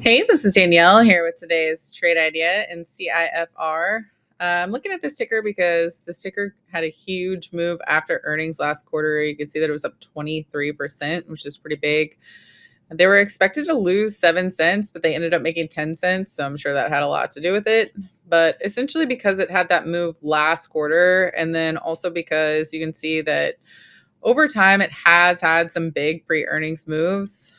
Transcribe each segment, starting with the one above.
Hey, this is Danielle here with today's trade idea in CIFR. I'm looking at this ticker because the ticker had a huge move after earnings last quarter. You can see that it was up 23%, which is pretty big. They were expected to lose 7 cents, but they ended up making 10 cents. So I'm sure that had a lot to do with it. But essentially because it had that move last quarter, and then also because you can see that over time it has had some big pre-earnings moves,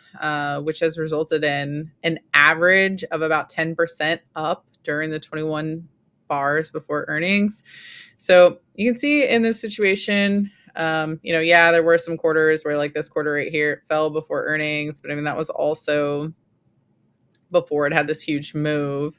which has resulted in an average of about 10% up during the 21 bars before earnings. So you can see in this situation, there were some quarters where, like this quarter right here, it fell before earnings, but I mean, that was also before it had this huge move.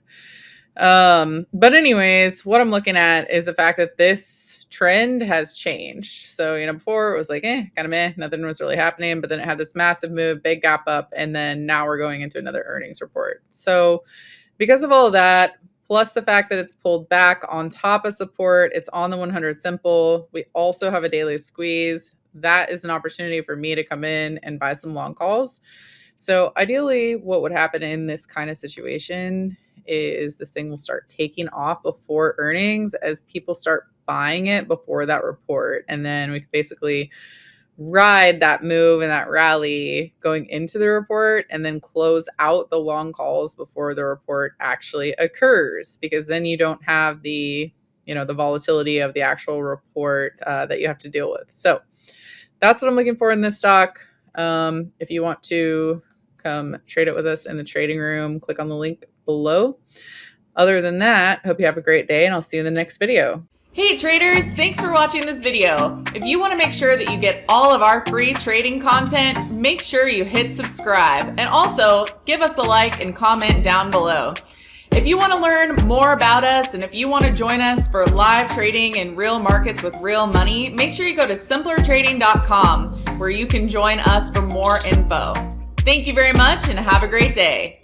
But anyways, what I'm looking at is the fact that this trend has changed. So, before it was like, kind of meh, nothing was really happening, but then it had this massive move, big gap up, and then now we're going into another earnings report. So because of all of that, plus the fact that it's pulled back on top of support, it's on the 100 simple. We also have a daily squeeze. That is an opportunity for me to come in and buy some long calls. So ideally, what would happen in this kind of situation is this thing will start taking off before earnings as people start buying it before that report. And then we could basically ride that move and that rally going into the report and then close out the long calls before the report actually occurs, because then you don't have the volatility of the actual report that you have to deal with. So that's what I'm looking for in this stock. If you want to come trade it with us in the trading room, click on the link below. Other than that, hope you have a great day, and I'll see you in the next video. Hey traders, thanks for watching this video. If you want to make sure that you get all of our free trading content, make sure you hit subscribe, and also give us a like and comment down below. If you want to learn more about us, and if you want to join us for live trading in real markets with real money, make sure you go to simplertrading.com, where you can join us for more info. Thank you very much and have a great day.